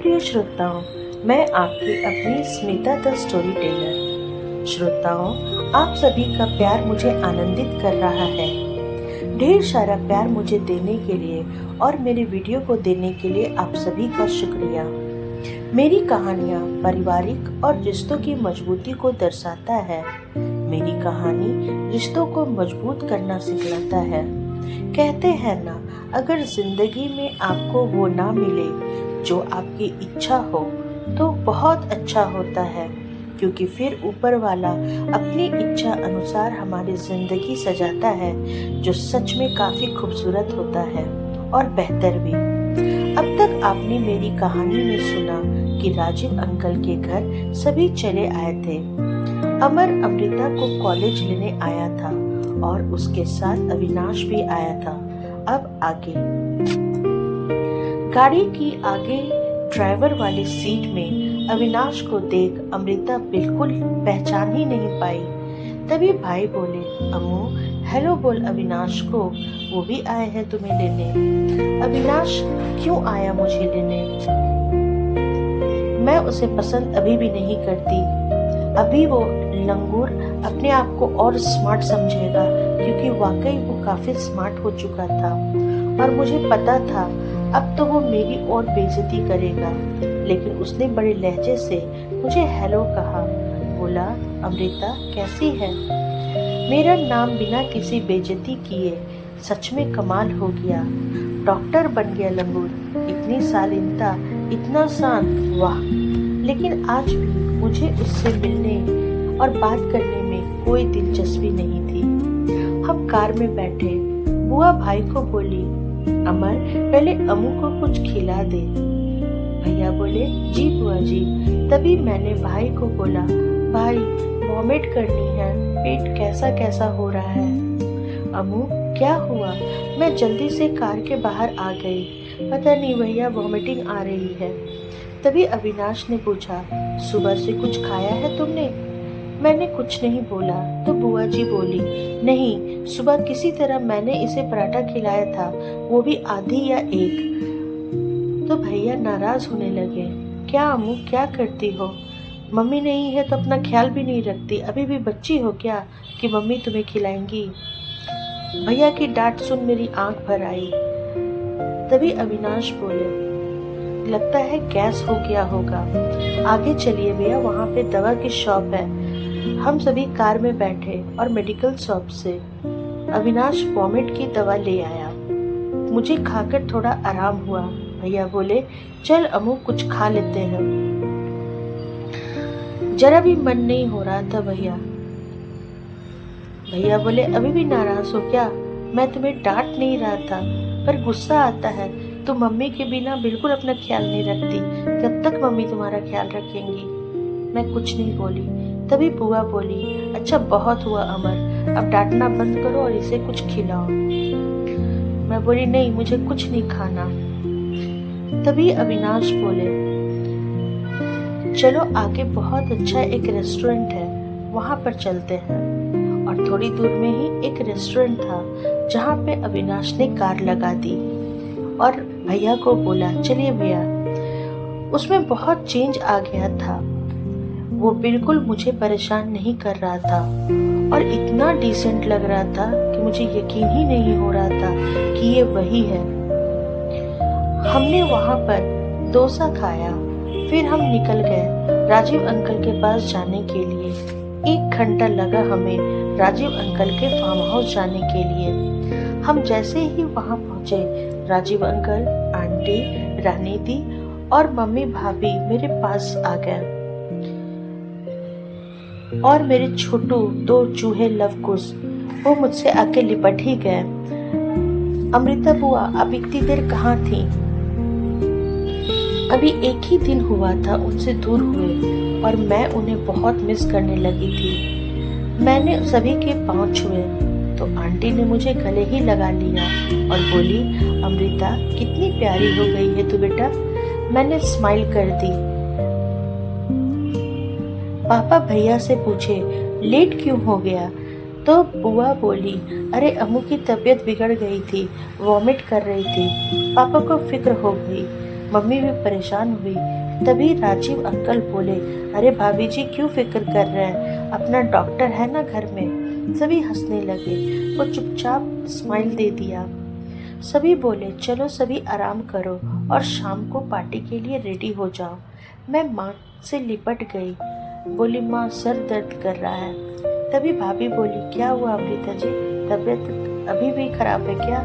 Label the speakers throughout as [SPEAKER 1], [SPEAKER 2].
[SPEAKER 1] प्रिय श्रोताओं, मैं आपकी अपनी स्मिता द स्टोरी टेलर। श्रोताओं, आप सभी का प्यार मुझे आनंदित कर रहा है। ढेर सारा प्यार मुझे देने के लिए और मेरे वीडियो को देने के लिए आप सभी का शुक्रिया। मेरी कहानियाँ पारिवारिक और रिश्तों की मजबूती को दर्शाता है। मेरी कहानी रिश्तों को मजबूत करना सिखलाता है। कहते हैं ना, अगर जिंदगी में आपको वो ना मिले जो आपकी इच्छा हो तो बहुत अच्छा होता है, क्योंकि फिर ऊपर वाला अपनी इच्छा अनुसार हमारी जिंदगी सजाता है, जो सच में काफी खूबसूरत होता है और बेहतर भी। अब तक आपने मेरी कहानी में सुना कि राजीव अंकल के घर सभी चले आए थे। अमर अमृता को कॉलेज लेने आया था और उसके साथ अविनाश भी आया था। अब आगे गाड़ी की आगे ड्राइवर वाली सीट में अविनाश को देख अमृता बिल्कुल पहचान ही नहीं पाई। तभी भाई बोले, अम्मू हेलो बोल अविनाश को, वो भी आए हैं तुम्हें लेने। अविनाश क्यों आया मुझे लेने? मैं उसे पसंद अभी भी नहीं करती। अभी वो लंगूर अपने आप को और स्मार्ट समझेगा, क्योंकि वाकई वो काफी स्मार्ट हो चुका था और मुझे पता था अब तो वो मेरी और बेइज्जती करेगा। लेकिन उसने बड़े लहजे से मुझे हेलो कहा। बोला, अमृता कैसी है? मेरा नाम बिना किसी बेइज्जती किए सच में कमाल हो गया। डॉक्टर बन गया लंगूर, इतनी शालीनता, इतना शांत, वाह। लेकिन आज भी मुझे उससे मिलने और बात करने में कोई दिलचस्पी नहीं थी। हम कार में बैठे। बुआ भाई को बोली, अमर पहले अम्मू को कुछ खिला दे। भैया बोले, जी बुआ जी। तभी मैंने भाई को बोला, भाई वॉमिट करनी है, पेट कैसा कैसा हो रहा है। अम्मू क्या हुआ? मैं जल्दी से कार के बाहर आ गई। पता नहीं भैया वॉमिटिंग आ रही है। तभी अविनाश ने पूछा, सुबह से कुछ खाया है तुमने? मैंने कुछ नहीं बोला तो बुआ जी बोली, नहीं, सुबह किसी तरह मैंने इसे पराठा खिलाया था, वो भी आधी या एक। तो भैया नाराज होने लगे। क्या अम्मू क्या करती हो? मम्मी नहीं है तो अपना ख्याल भी नहीं रखती, अभी भी बच्ची हो क्या कि मम्मी तुम्हें खिलाएंगी? भैया की डांट सुन मेरी आंख भर आई। तभी अविनाश बोले, लगता है गैस हो गया होगा, आगे चलिए भैया, वहाँ पे दवा की शॉप है। हम सभी कार में बैठे और मेडिकल शॉप से अविनाश वॉमिट की दवा ले आया। मुझे खाकर थोड़ा आराम हुआ। भैया बोले, चल अम्मू कुछ खा लेते हैं। जरा भी मन नहीं हो रहा था भैया। भैया बोले, अभी भी नाराज हो क्या? मैं तुम्हें डांट नहीं रहा था, पर गुस्सा आता है। तुम मम्मी के बिना बिल्कुल अपना ख्याल नहीं रखती, कब तक मम्मी तुम्हारा ख्याल रखेंगी? मैं कुछ नहीं बोली। तभी बुआ बोली, अच्छा बहुत हुआ अमर, अब डांटना बंद करो और इसे कुछ खिलाओ। मैं बोली, नहीं मुझे कुछ नहीं खाना। तभी अविनाश बोले, चलो आगे बहुत अच्छा एक रेस्टोरेंट है, वहां पर चलते हैं। और थोड़ी दूर में ही एक रेस्टोरेंट था जहाँ पे अविनाश ने कार लगा दी और भैया को बोला, चलिए भैया। उसमें बहुत चेंज आ गया था। वो बिल्कुल मुझे परेशान नहीं कर रहा था और इतना डिसेंट लग रहा था कि मुझे यकीन ही नहीं हो रहा था कि ये वही है। हमने वहाँ पर डोसा खाया, फिर हम निकल गए राजीव अंकल के पास जाने के लिए। 1 घंटा लगा हमें राजीव अंकल के फार्म हाउस जाने के लिए। हम जैसे ही वहाँ पहुँचे, राजीव अंकल, आंटी, रानी दी और मम्मी भाभी मेरे पास आ गए और मेरे छोटू 2 चूहे लवकुश वो मुझसे आके लिपट ही गए। अमृता बुआ आप इतनी देर कहाँ थी? अभी 1 ही दिन हुआ था उनसे दूर हुए और मैं उन्हें बहुत मिस करने लगी थी। मैंने सभी के पांव छुए तो आंटी ने मुझे गले ही लगा लिया और बोली, अमृता कितनी प्यारी हो गई है तू बेटा। मैंने स्माइल कर दी। पापा भैया से पूछे, लेट क्यों हो गया? तो बुआ बोली, अरे अम्मू की तबीयत बिगड़ गई थी, वॉमिट कर रही थी, पापा को फिक्र हो गई। मम्मी भी परेशान हुई। तभी राजीव अंकल बोले, अरे भाभी जी क्यों फिक्र कर रहे हैं, अपना डॉक्टर है ना घर में। सभी हंसने लगे। वो चुपचाप स्माइल दे दिया। सभी बोले, चलो सभी आराम करो और शाम को पार्टी के लिए रेडी हो जाओ। मैं माँ से लिपट गई। बोली, माँ सर दर्द कर रहा है। तभी भाभी बोली, क्या हुआ अमृता जी, तबीयत अभी भी खराब है क्या?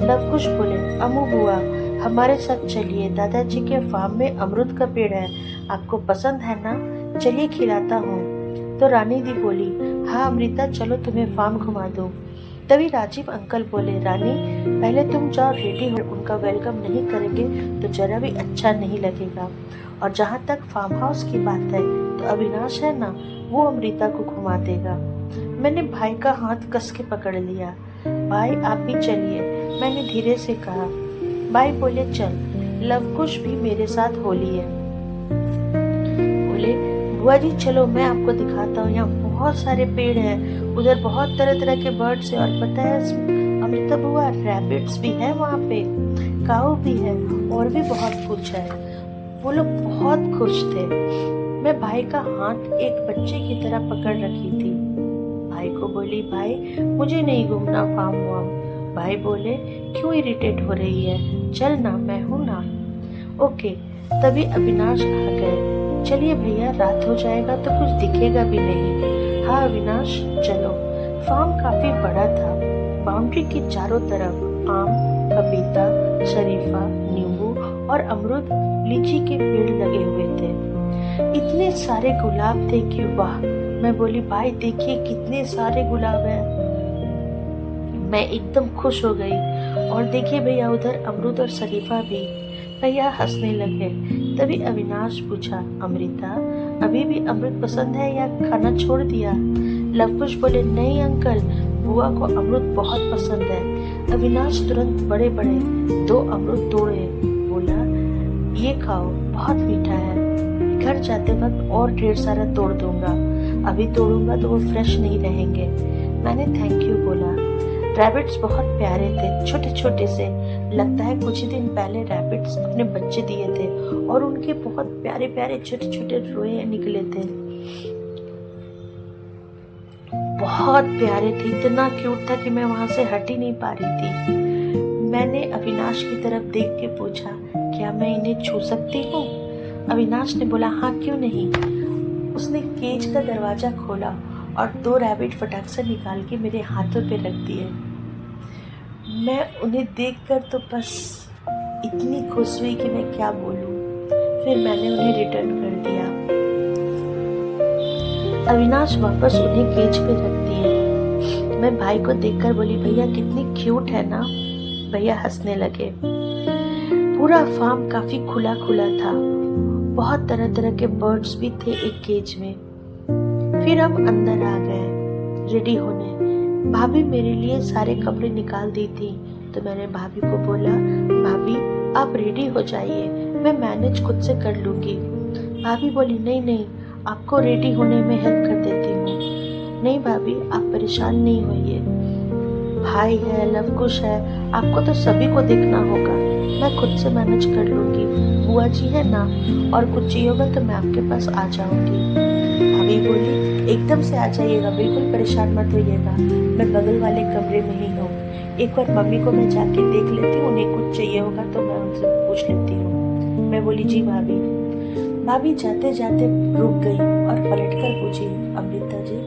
[SPEAKER 1] लवकुश बोले, अमू बुआ हमारे साथ चलिए, दादाजी के फार्म में अमरूद का पेड़ है, आपको पसंद है ना, चलिए खिलाता हूँ। तो रानी दी बोली, हाँ अमृता चलो तुम्हें फार्म घुमा दो। तभी राजीव अंकल बोले, रानी पहले तुम जाओ रेडी हो, उनका वेलकम नहीं करेंगे तो जरा भी अच्छा नहीं लगेगा। और जहाँ तक फार्म हाउस की बात है तो अविनाश है ना, वो अमृता को घुमा देगा। मैंने भाई का हाथ कस के पकड़ लिया। भाई आप भी चलिए, मैंने धीरे से कहा। भाई बोले, चल लवकुश भी मेरे साथ होली है। बोले, बुआ जी चलो मैं आपको दिखाता हूँ, यहाँ बहुत सारे पेड़ हैं, उधर बहुत तरह तरह के बर्ड्स हैं, और पता है अमृता बुआ रैबिट्स भी है वहाँ पे, काऊ भी है और भी बहुत कुछ है। वो लोग बहुत खुश थे। मैं भाई का हाथ एक बच्चे की तरह पकड़ रखी थी। भाई को बोली, भाई मुझे नहीं घूमना फार्म वार्म। भाई बोले, क्यों इरिटेट हो रही है, चल ना मैं हूँ ना। ओके। तभी अविनाश आ गए। चलिए भैया रात हो जाएगा तो कुछ दिखेगा भी नहीं। हाँ अविनाश चलो। फार्म काफी बड़ा था। बाउंड्री के चारों तरफ आम, पपीता, शरीफा, नींबू और अमरूद, लीची के पेड़ लगे हुए थे। इतने सारे गुलाब थे कि वाह। मैं बोली, भाई देखिए कितने सारे गुलाब हैं। मैं एकदम खुश हो गई। और देखिए भैया उधर अमरूद और शरीफा भी। भैया हंसने लगे। तभी अविनाश पूछा, अमृता अभी भी अमरूद पसंद है या खाना छोड़ दिया? लवकुश बोले, नहीं अंकल, बुआ को अमरूद बहुत पसंद है। अविनाश तुरंत बड़े बड़े 2 अमरूद तोड़े। बोला, ये खाओ बहुत मीठा है, घर जाते वक्त और ढेर सारा तोड़ दूंगा, अभी तोड़ूंगा तो वो फ्रेश नहीं रहेंगे। मैंने थैंक यू बोला। रैबिट्स बहुत प्यारे थे, छोटे छोटे से। लगता है कुछ ही दिन पहले रैबिट्स अपने बच्चे दिए थे और उनके बहुत प्यारे प्यारे छोटे छोटे रोए निकले थे। बहुत प्यारे थे, इतना क्यूट था कि मैं वहां से हट ही नहीं पा रही थी। मैंने अविनाश की तरफ देख के पूछा, क्या मैं इन्हें छू सकती हूँ? अविनाश ने बोला, हाँ क्यों नहीं। उसने केज का दरवाजा खोला और 2 रैबिट फटाक से निकाल के मेरे हाथों पे रख दिए। मैं उन्हें देखकर तो बस इतनी खुश हुई कि मैं क्या बोलूं। फिर मैंने उन्हें रिटर्न कर दिया। अविनाश वापस उन्हें केज पे रख दिए। मैं भाई को देखकर बोली, भैया कितनी क्यूट है ना। भैया हंसने लगे। पूरा फार्म काफी खुला खुला था। बहुत तरह तरह के बर्ड्स भी थे एक केज में। फिर हम अंदर आ गए रेडी होने। भाभी मेरे लिए सारे कपड़े निकाल दी थी, तो मैंने भाभी को बोला, भाभी आप रेडी हो जाइए, मैं मैनेज खुद से कर लूंगी। भाभी बोली, नहीं नहीं, आपको रेडी होने में हेल्प कर देती हूँ। नहीं भाभी आप परेशान नहीं होइए, भाई है, लवकुश है, आपको तो सभी को देखना होगा, मैं खुद से मैनेज कर लूंगी। बुआ जी है ना, और कुछ चाहिए होगा तो मैं आपके पास आ जाऊंगी। भाभी बोली, एकदम से आ जाइएगा, बिल्कुल परेशान मत होइएगा, मैं बगल वाले कमरे में ही हूँ। एक बार मम्मी को मैं जाके देख लेती हूँ, उन्हें कुछ चाहिए होगा तो मैं उनसे पूछ लेती हूँ। मैं बोली, जी भाभी। भाभी जाते जाते रुक गई और पलटकर पूछी, अमृता जी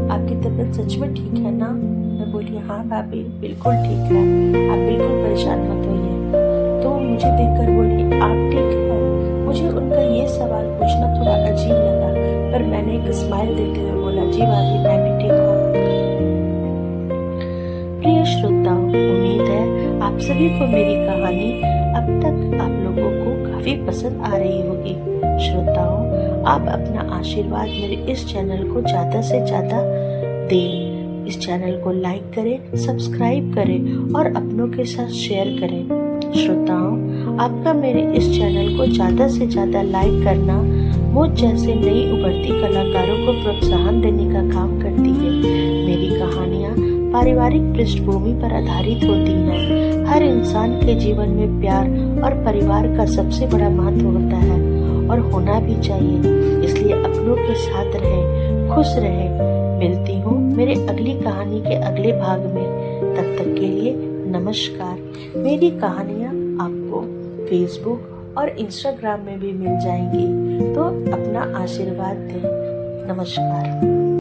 [SPEAKER 1] आपकी तबीयत सच में ठीक है ना? मैं बोली, हाँ भाभी बिल्कुल ठीक है, आप बिल्कुल परेशान मत होइए। तो मुझे देखकर बोली, आप ठीक है? मुझे उनका ये सवाल पूछना थोड़ा अजीब लगा, पर मैंने एक स्माइल देते हुए बोला, जी भाभी मैं भी ठीक हूँ। प्रिय श्रोताओं, उम्मीद है आप सभी को मेरी कहानी अब तक आप लोगों को काफी पसंद आ रही होगी। श्रोताओं, आप अपना आशीर्वाद मेरे इस चैनल को ज्यादा से ज्यादा दें। इस चैनल को लाइक करें, सब्सक्राइब करें और अपनों के साथ शेयर करें। श्रोताओं, आपका मेरे इस चैनल को ज्यादा से ज्यादा लाइक करना मुझ जैसे नई उभरती कलाकारों को प्रोत्साहन देने का काम करती है। मेरी कहानियाँ पारिवारिक पृष्ठभूमि पर आधारित होती हैं। हर इंसान के जीवन में प्यार और परिवार का सबसे बड़ा महत्व होता है और होना भी चाहिए। इसलिए अपनों के साथ रहें, खुश रहें। मिलती हूँ मेरे अगली कहानी के अगले भाग में। तब तक के लिए नमस्कार। मेरी कहानियाँ आपको फेसबुक और इंस्टाग्राम में भी मिल जाएंगी, तो अपना आशीर्वाद दें। नमस्कार।